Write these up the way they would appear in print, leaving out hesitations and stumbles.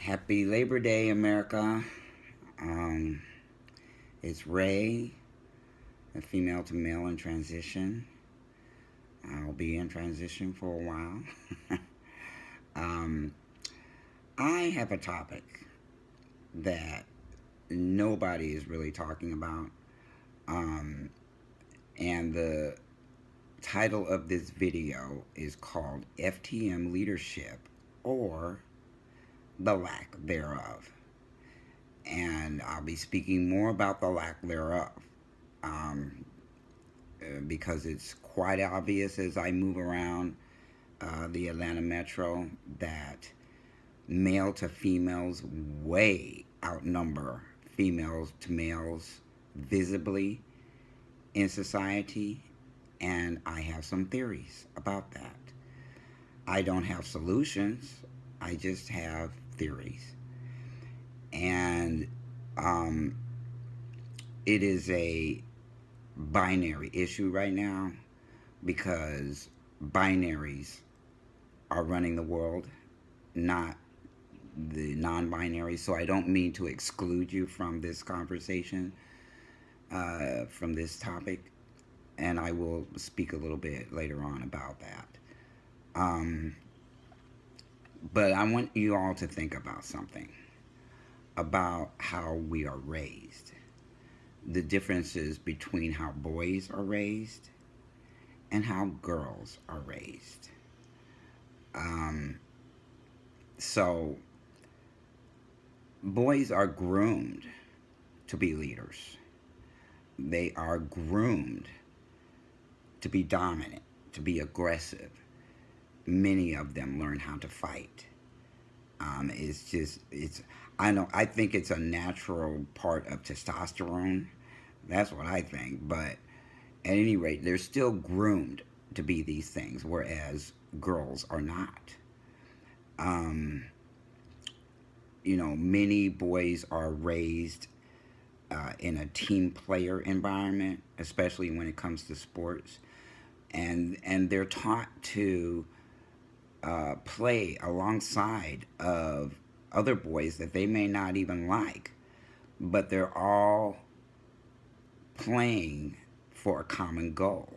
Happy Labor Day, America. Um, it's Ray, a female to male in transition. I'll be in transition for a while. um, I have a topic that nobody is really talking about. Um, and the title of this video is called FTM Leadership, or the lack thereof. And I'll be speaking more about the lack thereof, um, because it's quite obvious as I move around the Atlanta metro that male to females way outnumber females to males visibly in society, and I have some theories about that. I don't have solutions, I just have theories. And um, it is a binary issue right now because binaries are running the world, not the non-binary. So I don't mean to exclude you from this conversation, from this topic, and I will speak a little bit later on about that. Um, but I want you all to think about something about how we are raised, the differences between how boys are raised and how girls are raised. Um, so, boys are groomed to be leaders, they are groomed to be dominant, to be aggressive. Many of them learn how to fight. I think it's a natural part of testosterone. That's what I think. But at any rate, they're still groomed to be these things, whereas girls are not. Um, many boys are raised in a team player environment, especially when it comes to sports, and they're taught to play alongside of other boys that they may not even like, but they're all playing for a common goal: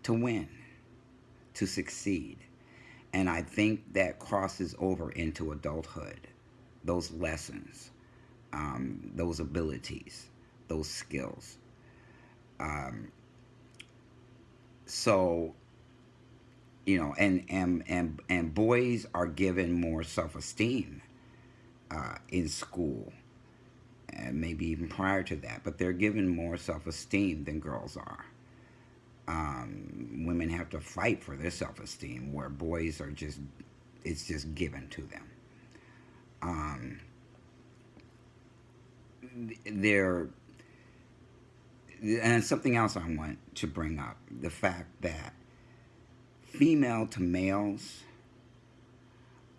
to win, to succeed. And I think that crosses over into adulthood. Those lessons, those abilities, those skills. Um, so and boys are given more self-esteem in school, and maybe even prior to that, but they're given more self-esteem than girls are. Women have to fight for their self-esteem, where boys are just, it's just given to them. Um, they're and something else I want to bring up: the fact that female to males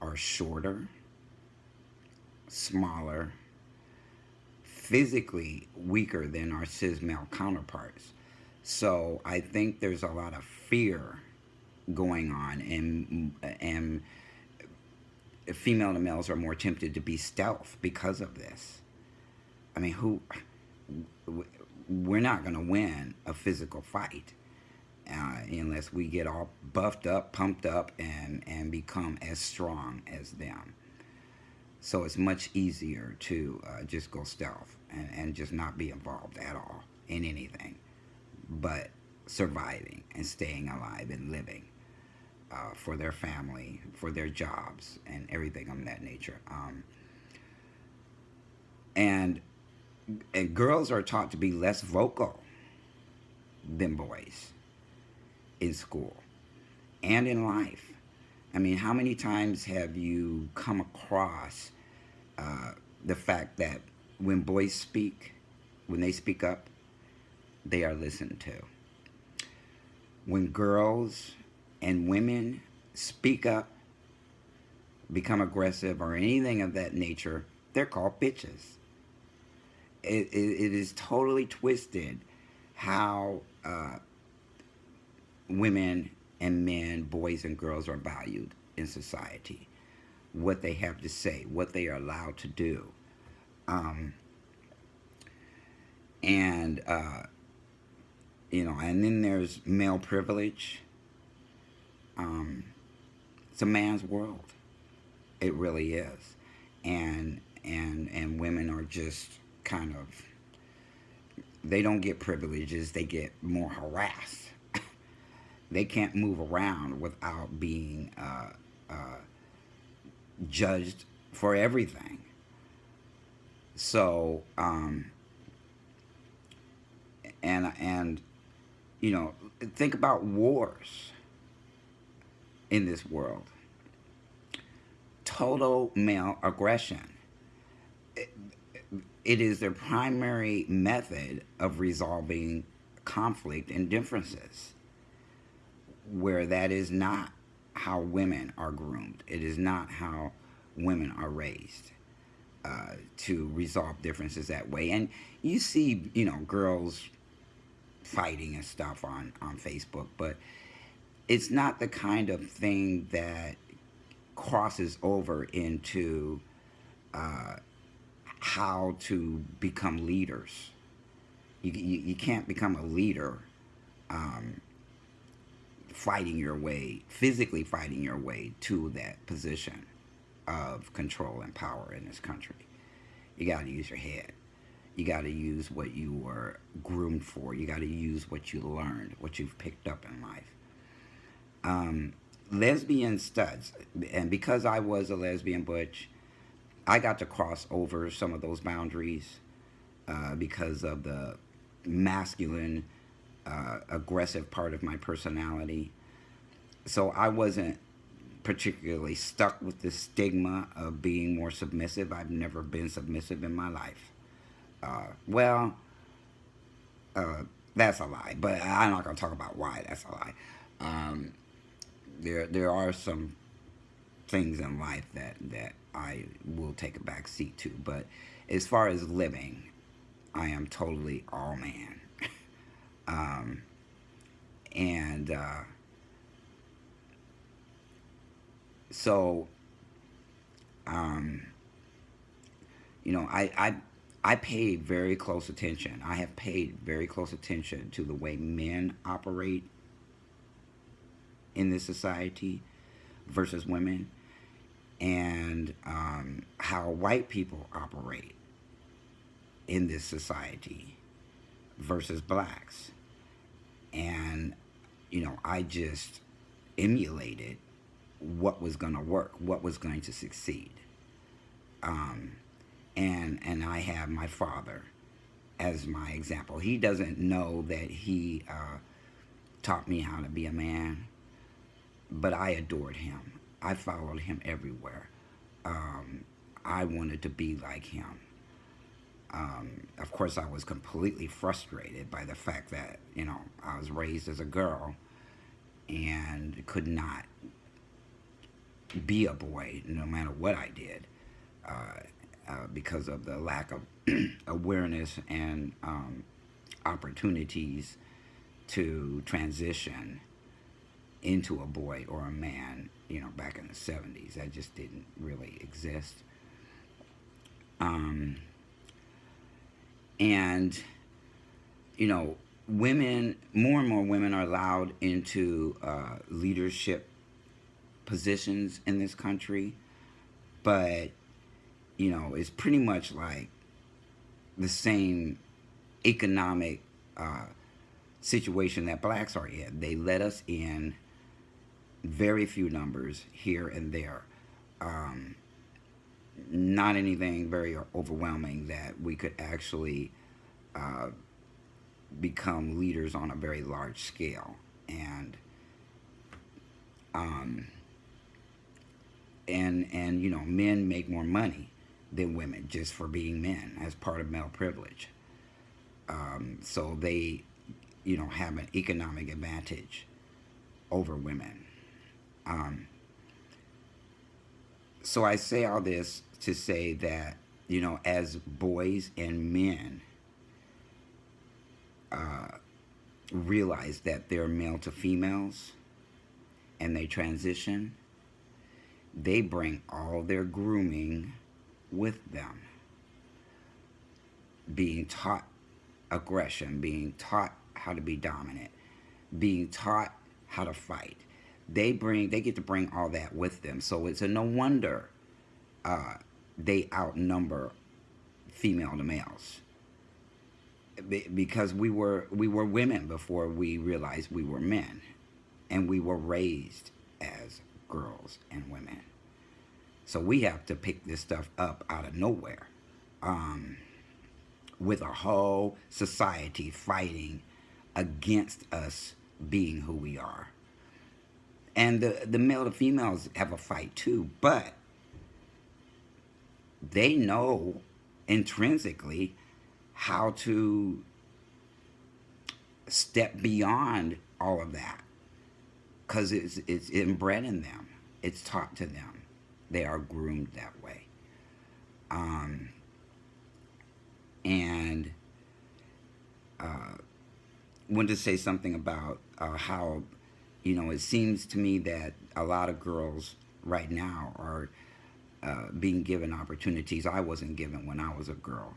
are shorter, smaller, physically weaker than our cis male counterparts. So I think there's a lot of fear going on, and female to males are more tempted to be stealth because of this. I mean, we're not going to win a physical fight unless we get all buffed up, pumped up, and become as strong as them. So it's much easier to just go stealth and just not be involved at all in anything but surviving and staying alive and living for their family, for their jobs, and everything of that nature. And girls are taught to be less vocal than boys in school and in life. I mean, how many times have you come across the fact that when boys speak, when they speak up, they are listened to? When girls and women speak up, become aggressive, or anything of that nature, they're called bitches. It is totally twisted how women and men, boys and girls are valued in society. what they have to say, what they are allowed to do. Um, and, and then there's male privilege. Um, it's a man's world. It really is. And women are just kind of, they don't get privileges, they get more harassed. They can't move around without being judged for everything. So, and think about wars in this world. Total male aggression. It is their primary method of resolving conflict and differences, where that is not how women are groomed. It is not how women are raised to resolve differences that way. And you see, girls fighting and stuff on Facebook, but it's not the kind of thing that crosses over into how to become leaders. You can't become a leader physically fighting your way to that position of control and power in this country. You got to use your head. You got to use what you were groomed for. You got to use what you learned, what you've picked up in life. Lesbian studs, and because I was a lesbian butch, I got to cross over some of those boundaries because of the masculine, aggressive part of my personality. So I wasn't particularly stuck with the stigma of being more submissive. I've never been submissive in my life. Well, that's a lie, but I'm not going to talk about why that's a lie. There are some things in life that I will take a back seat to, but as far as living, I am totally all man. And so, I pay very close attention. I have paid very close attention to the way men operate in this society versus women, and how white people operate in this society versus blacks. And, I just emulated what was going to work, what was going to succeed. And I have my father as my example. He doesn't know that he taught me how to be a man, but I adored him. I followed him everywhere. I wanted to be like him. Of course, I was completely frustrated by the fact that, I was raised as a girl and could not be a boy no matter what I did because of the lack of awareness and opportunities to transition into a boy or a man, back in the 70s. That just didn't really exist. And, women, more and more women are allowed into leadership positions in this country, but, it's pretty much like the same economic situation that blacks are in. They let us in very few numbers here and there. Not anything very overwhelming that we could actually become leaders on a very large scale. And men make more money than women just for being men as part of male privilege. So they, have an economic advantage over women. So I say all this to say that, as boys and men realize that they're male to females and they transition, they bring all their grooming with them, being taught aggression, being taught how to be dominant, being taught how to fight. They get to bring all that with them. So it's a no wonder uh, they outnumber female to males because we were women before we realized we were men, and we were raised as girls and women. So we have to pick this stuff up out of nowhere, um, with a whole society fighting against us being who we are. And the male to females have a fight too, but they know intrinsically how to step beyond all of that because it's inbred in them. It's taught to them. They are groomed that way. Um, and wanted to say something about how, it seems to me that a lot of girls right now are being given opportunities I wasn't given when I was a girl,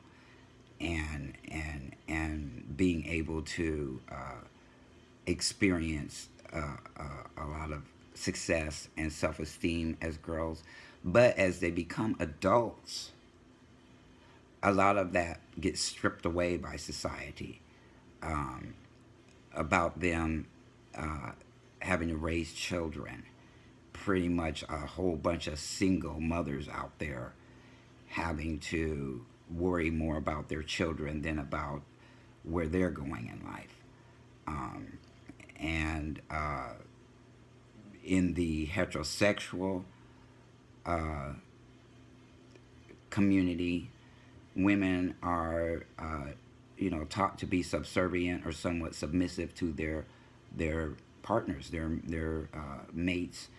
and being able to experience a lot of success and self-esteem as girls. But as they become adults, a lot of that gets stripped away by society, um, about them uh, having to raise children. Pretty much a whole bunch of single mothers out there having to worry more about their children than about where they're going in life. Um, and in the heterosexual uh, community, women are, taught to be subservient or somewhat submissive to their partners, their mates,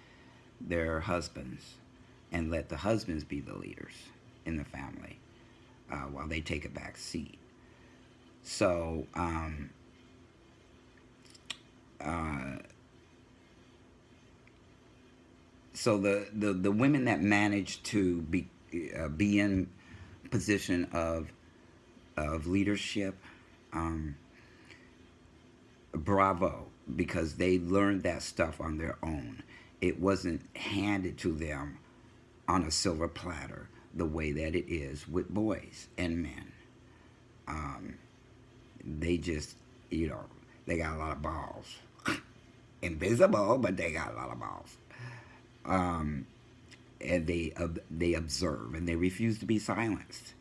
their husbands, and let the husbands be the leaders in the family, while they take a back seat. So uh, so the women that manage to be in position of leadership, um, bravo, because they learned that stuff on their own. It wasn't handed to them on a silver platter the way that it is with boys and men. Um, they just, they got a lot of balls. Invisible, but they got a lot of balls. Um, and they observe and they refuse to be silenced.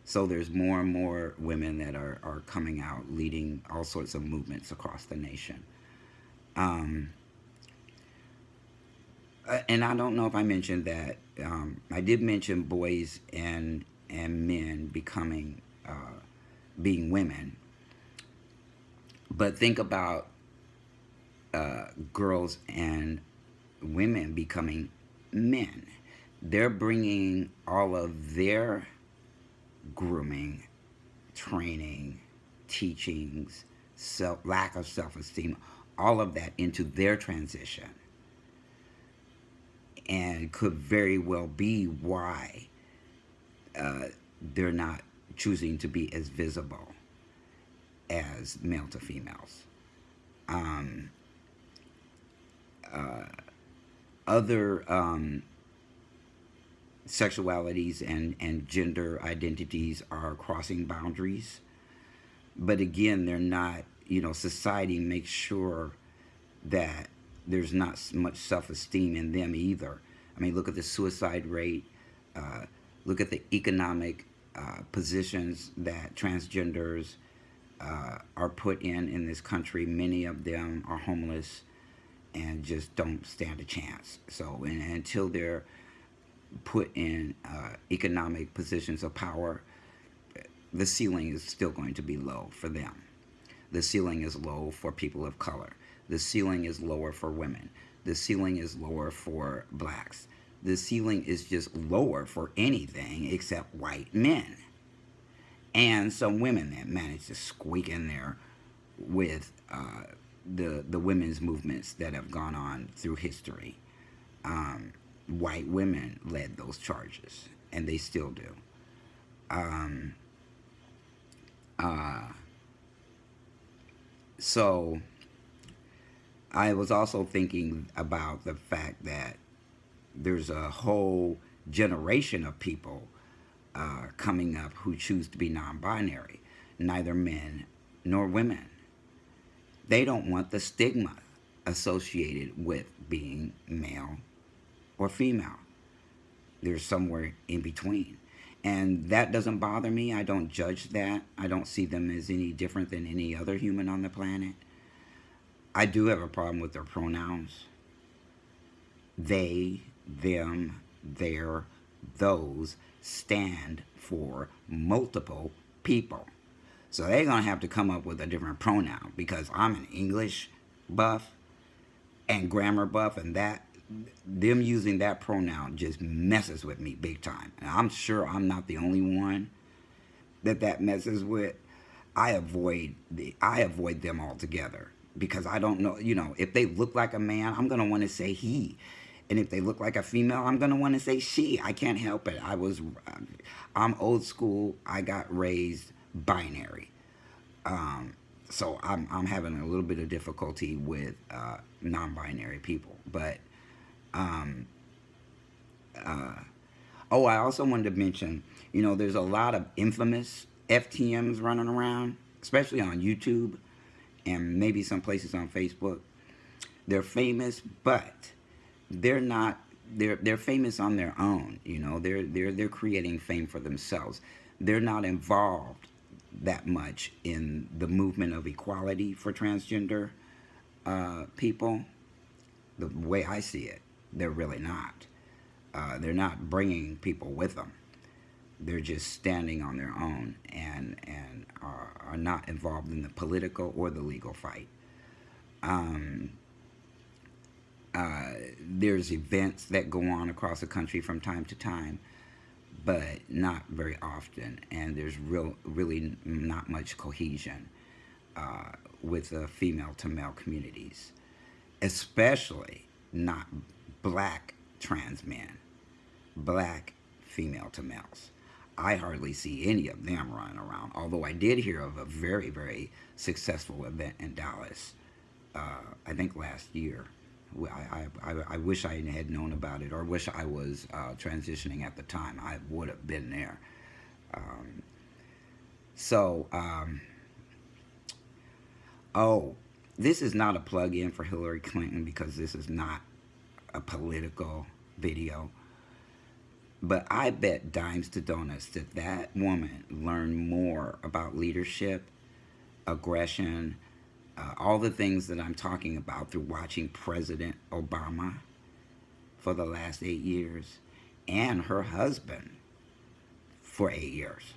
So there's more and more women that are coming out leading all sorts of movements across the nation. Um, and I don't know if I mentioned that. I did mention boys and men becoming being women, but think about girls and women becoming men. They're bringing all of their grooming, training, teachings, lack of self-esteem, all of that into their transition, and could very well be why uh, they're not choosing to be as visible as male to females. Um, uh, Other sexualities and gender identities are crossing boundaries, but again, they're not. Society makes sure that there's not much self-esteem in them either. I mean, look at the suicide rate. Uh, Look at the economic positions that transgenders are put in this country. Many of them are homeless and just don't stand a chance. So, until they're put in economic positions of power, the ceiling is still going to be low for them. The ceiling is low for people of color. The ceiling is lower for women. The ceiling is lower for blacks. The ceiling is just lower for anything except white men. And some women that manage to squeak in there with the women's movements that have gone on through history. Um, white women led those charges, and they still do. Um, uh, so I was also thinking about the fact that there's a whole generation of people coming up who choose to be non-binary, neither men nor women. They don't want the stigma associated with being male or female. They're somewhere in between. And that doesn't bother me. I don't judge that. I don't see them as any different than any other human on the planet. I do have a problem with their pronouns. They, them, their, those stand for multiple people. So they're going to have to come up with a different pronoun because I'm an English buff and grammar buff, and that them using that pronoun just messes with me big time. And I'm sure I'm not the only one that messes with. I avoid them altogether because I don't know, if they look like a man, I'm going to want to say he. And if they look like a female, I'm going to want to say she. I can't help it. I'm old school. I got raised binary. So I'm having a little bit of difficulty with non-binary people. But oh, I also wanted to mention, there's a lot of infamous FTMs running around, especially on YouTube and maybe some places on Facebook. They're famous, but they're not. They're famous on their own. They're creating fame for themselves. They're not involved that much in the movement of equality for transgender people. The way I see it, they're really not. They're not bringing people with them. They're just standing on their own and are not involved in the political or the legal fight. There's events that go on across the country from time to time, but not very often, and there's really not much cohesion with the female to male communities, especially not black trans men, black female to males. I hardly see any of them running around, although I did hear of a very, very successful event in Dallas, I think last year. I wish I had known about it, or wish I was transitioning at the time. I would have been there. So, oh, this is not a plug-in for Hillary Clinton because this is not a political video. But I bet dimes to donuts that woman learned more about leadership, aggression, all the things that I'm talking about through watching President Obama for the last 8 years and her husband for 8 years.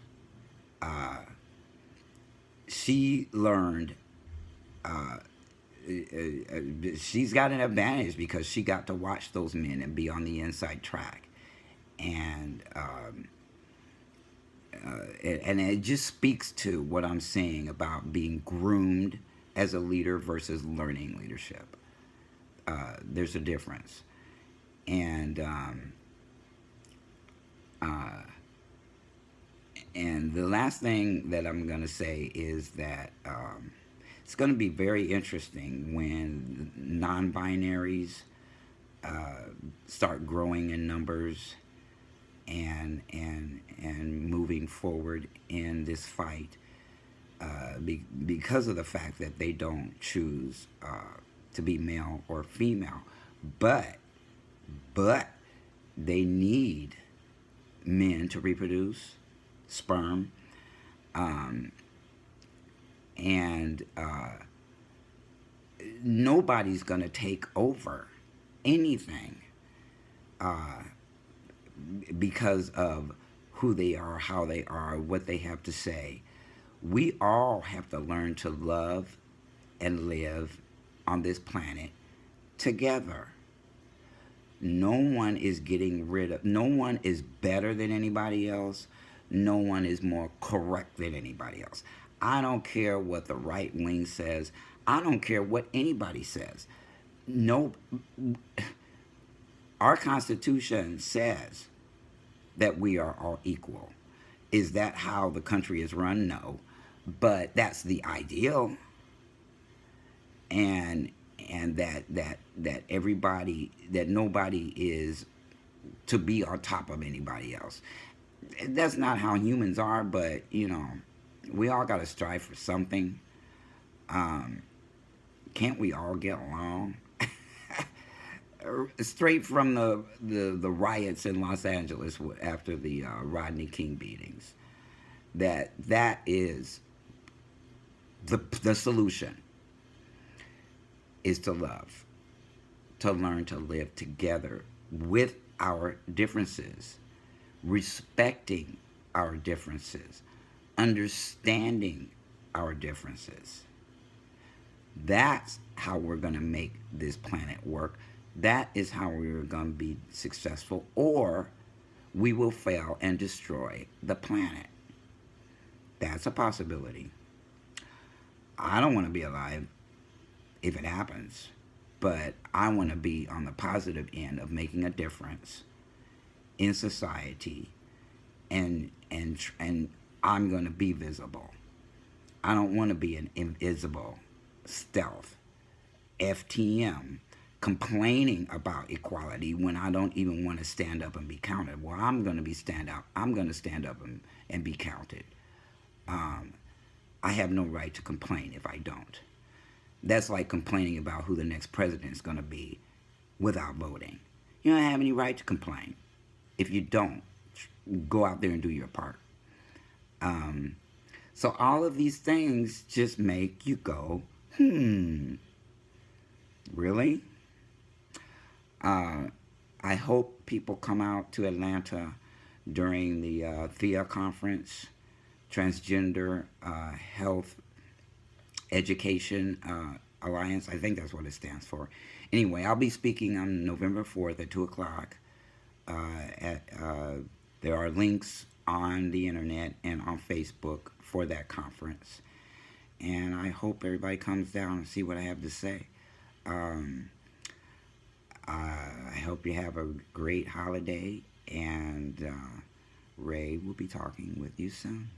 She learned, she's got an advantage because she got to watch those men and be on the inside track. And it just speaks to what I'm saying about being groomed as a leader versus learning leadership. There's a difference. And the last thing that I'm going to say is that it's going to be very interesting when non-binaries start growing in numbers and moving forward in this fight. Because of the fact that they don't choose to be male or female, but they need men to reproduce sperm, and nobody's gonna take over anything because of who they are, how they are, what they have to say. We all have to learn to love and live on this planet together. No one is no one is better than anybody else. No one is more correct than anybody else. I don't care what the right wing says. I don't care what anybody says. No, Our Constitution says that we are all equal. Is that how the country is run? No. But that's the ideal. And that everybody, that nobody is to be on top of anybody else. That's not how humans are, but we all got to strive for something. Um, can't we all get along? Straight from the riots in Los Angeles after the Rodney King beatings, that is the solution, is to love, to learn to live together with our differences, respecting our differences, understanding our differences. That's how we're going to make this planet work. That is how we're going to be successful, or we will fail and destroy the planet. That's a possibility. I don't want to be alive if it happens, but I want to be on the positive end of making a difference in society, and I'm going to be visible. I don't want to be an invisible stealth FTM complaining about equality when I don't even want to stand up and be counted. Well, I'm going to be stand up. I'm going to stand up and be counted. I have no right to complain if I don't. That's like complaining about who the next president is going to be without voting. You don't have any right to complain. If you don't, go out there and do your part. So all of these things just make you go, really? I hope people come out to Atlanta during the THEA conference, Transgender Health Education Alliance. I think that's what it stands for. Anyway, I'll be speaking on November 4th at 2 o'clock. There are links on the internet and on Facebook for that conference. And I hope everybody comes down and see what I have to say. I hope you have a great holiday, and Ray will be talking with you soon.